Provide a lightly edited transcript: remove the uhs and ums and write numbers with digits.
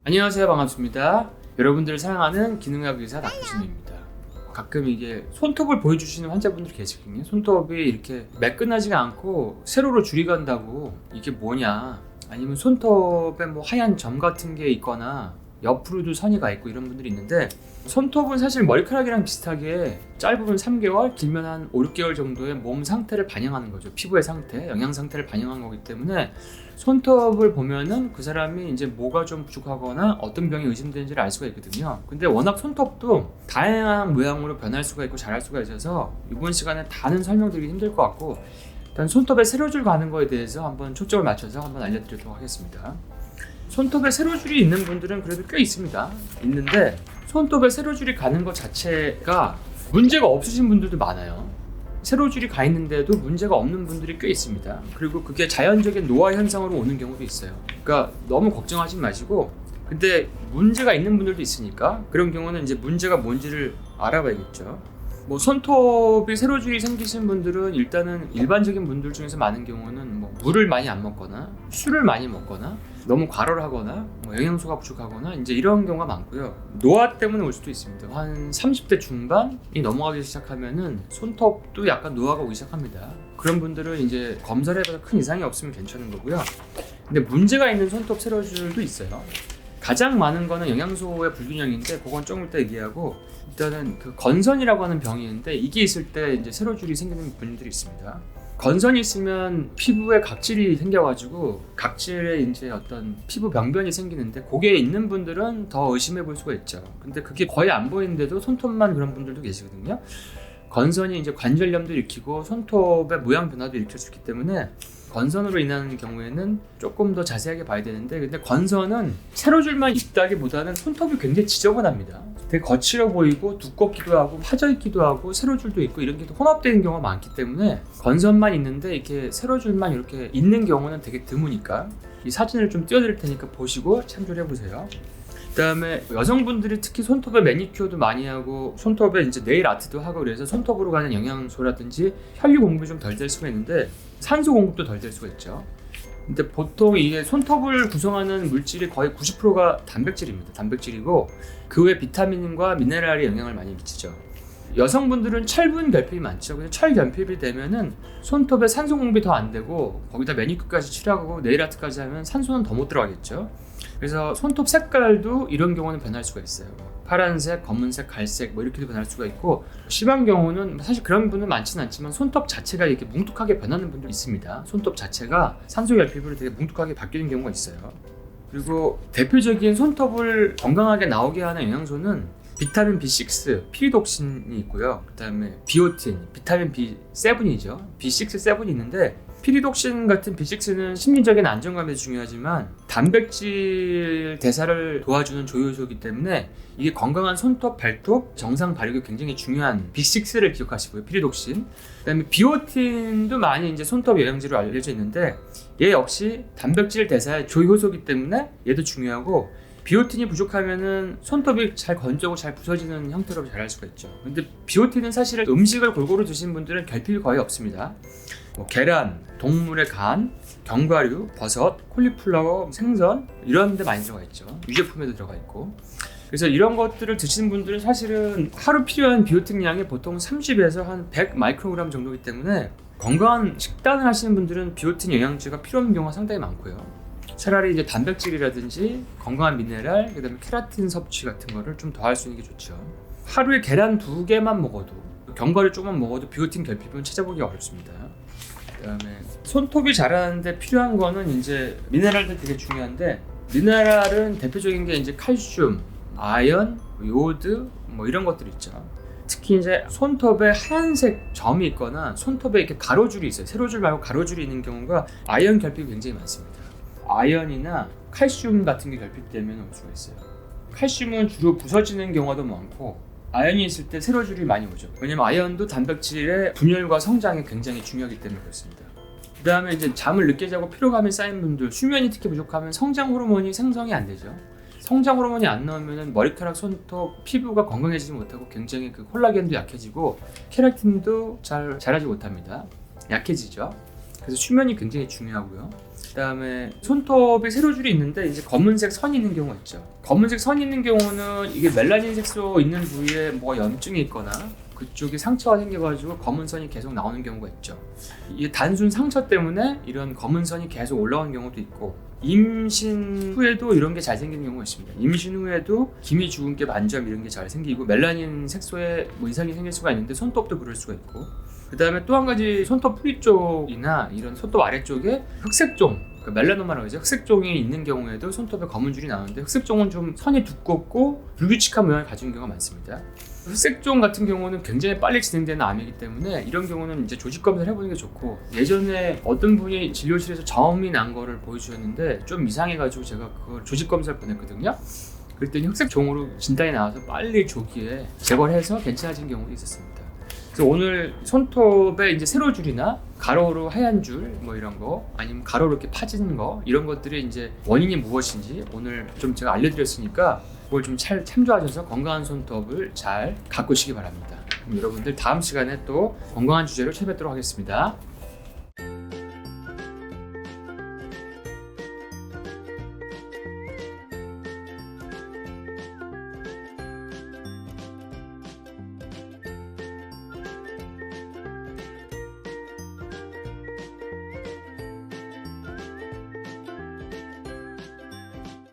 안녕하세요, 반갑습니다. 여러분들을 사랑하는 기능의학 의사 박규진입니다. 가끔 이게 손톱을 보여주시는 환자분들이 계시거든요. 손톱이 이렇게 매끈하지가 않고 세로로 줄이 간다고 이게 뭐냐, 아니면 손톱에 뭐 하얀 점 같은 게 있거나 옆으로도 선이 가 있고 이런 분들이 있는데, 손톱은 사실 머리카락이랑 비슷하게 짧으면 3개월, 길면 한 5, 6개월 정도의 몸 상태를 반영하는 거죠. 피부의 상태, 영양 상태를 반영한 거기 때문에 손톱을 보면은 그 사람이 이제 뭐가 좀 부족하거나 어떤 병이 의심되는지를 알 수가 있거든요. 근데 워낙 손톱도 다양한 모양으로 변할 수가 있고 자랄 수가 있어서 이번 시간에 다는 설명드리기 힘들 것 같고, 일단 손톱에 세로줄 가는 거에 대해서 한번 초점을 맞춰서 한번 알려드리도록 하겠습니다. 손톱에 세로줄이 있는 분들은 그래도 꽤 있는데 손톱에 세로줄이 가는 것 자체가 문제가 없으신 분들도 많아요. 세로줄이 가 있는데도 문제가 없는 분들이 꽤 있습니다. 그리고 그게 자연적인 노화 현상으로 오는 경우도 있어요. 그러니까 너무 걱정하지 마시고, 근데 문제가 있는 분들도 있으니까 그런 경우는 이제 문제가 뭔지를 알아봐야겠죠. 뭐 손톱이 세로줄이 생기신 분들은 일단은 일반적인 분들 중에서 많은 경우는 뭐 물을 많이 안 먹거나 술을 많이 먹거나 너무 과로를 하거나 뭐 영양소가 부족하거나 이제 이런 경우가 많고요. 노화 때문에 올 수도 있습니다. 한 30대 중반이 넘어가기 시작하면은 손톱도 약간 노화가 오기 시작합니다. 그런 분들은 이제 검사를 해봐서 큰 이상이 없으면 괜찮은 거고요. 근데 문제가 있는 손톱 세로줄도 있어요. 가장 많은 거는 영양소의 불균형인데 그건 조금 이따 얘기하고, 일단은 그 건선이라고 하는 병이 있는데 이게 있을 때 이제 세로줄이 생기는 분들이 있습니다. 건선이 있으면 피부에 각질이 생겨가지고 각질에 이제 어떤 피부 병변이 생기는데, 그게 있는 분들은 더 의심해 볼 수가 있죠. 근데 그게 거의 안 보이는데도 손톱만 그런 분들도 계시거든요. 건선이 이제 관절염도 일으키고 손톱의 모양 변화도 일으킬 수 있기 때문에 건선으로 인한 경우에는 조금 더 자세하게 봐야 되는데, 근데 건선은 세로줄만 있다기보다는 손톱이 굉장히 지저분합니다. 되게 거칠어 보이고 두껍기도 하고 파져있기도 하고 세로줄도 있고 이런 게 혼합되는 경우가 많기 때문에 건선만 있는데 이렇게 세로줄만 이렇게 있는 경우는 되게 드무니까 이 사진을 좀 띄워드릴 테니까 보시고 참조를 해보세요. 그 다음에 여성분들이 특히 손톱에 매니큐어도 많이 하고 손톱에 이제 네일 아트도 하고 그래서 손톱으로 가는 영양소라든지 혈류 공급이 좀 덜 될 수가 있는데 산소 공급도 덜 될 수가 있죠. 근데 보통 이게 손톱을 구성하는 물질이 거의 90%가 단백질입니다. 단백질이고 그 외 비타민과 미네랄이 영향을 많이 미치죠. 여성분들은 철분 결핍이 많죠. 그래서 철 결핍이 되면은 손톱에 산소 공급이 더 안 되고 거기다 매니큐어까지 칠하고 네일 아트까지 하면 산소는 더 못 들어가겠죠. 그래서 손톱 색깔도 이런 경우는 변할 수가 있어요. 파란색, 검은색, 갈색 뭐 이렇게도 변할 수가 있고, 심한 경우는 사실 그런 분은 많지는 않지만 손톱 자체가 이렇게 뭉툭하게 변하는 분도 있습니다. 손톱 자체가 산소 결핍으로 되게 뭉툭하게 바뀌는 경우가 있어요. 그리고 대표적인 손톱을 건강하게 나오게 하는 영양소는 비타민 B6, 피리독신이 있고요. 그 다음에 비오틴, 비타민 B7이죠. B6, 7이 있는데 피리독신 같은 B6는 심리적인 안정감에도 중요하지만 단백질 대사를 도와주는 조효소이기 때문에 이게 건강한 손톱, 발톱, 정상 발육에 굉장히 중요한 B6를 기억하시고요. 피리독신. 그다음에 비오틴도 많이 이제 손톱 영양제로 알려져 있는데 얘 역시 단백질 대사의 조효소이기 때문에 얘도 중요하고, 비오틴이 부족하면은 손톱이 잘 건조하고 잘 부서지는 형태로 자랄 수가 있죠. 근데 비오틴은 사실 음식을 골고루 드시는 분들은 결핍이 거의 없습니다. 뭐 계란, 동물의 간, 견과류, 버섯, 콜리플라워, 생선 이런 데 많이 들어가 있죠. 유제품에도 들어가 있고. 그래서 이런 것들을 드시는 분들은 사실은 하루 필요한 비오틴 양이 보통 30에서 한 100 마이크로그램 정도이기 때문에 건강한 식단을 하시는 분들은 비오틴 영양제가 필요한 경우가 상당히 많고요. 차라리 이제 단백질이라든지 건강한 미네랄, 그다음에 케라틴 섭취 같은 거를 좀 더 할 수 있는 게 좋죠. 하루에 계란 2개만 먹어도, 견과류 조금만 먹어도 비오틴 결핍은 찾아보기 어렵습니다. 그다음에 손톱이 자라는데 필요한 거는 이제 미네랄도 되게 중요한데, 미네랄은 대표적인 게 이제 칼슘, 아연, 요오드 뭐 이런 것들이 있죠. 특히 이제 손톱에 하얀색 점이 있거나 손톱에 이렇게 가로줄이 있어요. 세로줄 말고 가로줄이 있는 경우가 아연 결핍이 굉장히 많습니다. 아연이나 칼슘 같은 게 결핍되면 올 수가 있어요. 칼슘은 주로 부서지는 경우도 많고, 아연이 있을 때 세로줄이 많이 오죠. 왜냐면 아연도 단백질의 분열과 성장에 굉장히 중요하기 때문에 그렇습니다. 그 다음에 이제 잠을 늦게 자고 피로감이 쌓인 분들, 수면이 특히 부족하면 성장 호르몬이 생성이 안 되죠. 성장 호르몬이 안 나오면 머리카락, 손톱, 피부가 건강해지지 못하고 굉장히 그 콜라겐도 약해지고 케라틴도 잘 자라지 못합니다. 약해지죠. 그래서 수면이 굉장히 중요하고요. 그다음에 손톱에 세로줄이 있는데 이제 검은색 선이 있는 경우가 있죠. 검은색 선이 있는 경우는 이게 멜라닌 색소 있는 부위에 뭐 염증이 있거나 그쪽에 상처가 생겨가지고 검은 선이 계속 나오는 경우가 있죠. 이게 단순 상처 때문에 이런 검은 선이 계속 올라오는 경우도 있고, 임신 후에도 이런 게 잘 생기는 경우가 있습니다. 임신 후에도 기미 주근깨 반점 이런 게 잘 생기고 멜라닌 색소에 뭐 이상이 생길 수가 있는데 손톱도 그럴 수가 있고, 그 다음에 또 한 가지 손톱 뿌리 쪽이나 이런 손톱 아래쪽에 흑색종, 그 멜라노마라고 하죠. 흑색종이 있는 경우에도 손톱에 검은 줄이 나오는데, 흑색종은 좀 선이 두껍고 불규칙한 모양을 가진 경우가 많습니다. 흑색종 같은 경우는 굉장히 빨리 진행되는 암이기 때문에 이런 경우는 이제 조직 검사를 해보는 게 좋고, 예전에 어떤 분이 진료실에서 점이 난 거를 보여주셨는데 좀 이상해가지고 제가 그걸 조직 검사를 보냈거든요. 그랬더니 흑색종으로 진단이 나와서 빨리 조기에 제거를 해서 괜찮아진 경우도 있었습니다. 그래서 오늘 손톱에 이제 세로줄이나 가로로 하얀 줄 뭐 이런 거, 아니면 가로로 이렇게 파지는 거, 이런 것들이 이제 원인이 무엇인지 오늘 좀 제가 알려드렸으니까 그걸 좀 잘 참조하셔서 건강한 손톱을 잘 가꾸시기 바랍니다. 그럼 여러분들 다음 시간에 또 건강한 주제로 찾아뵙도록 하겠습니다.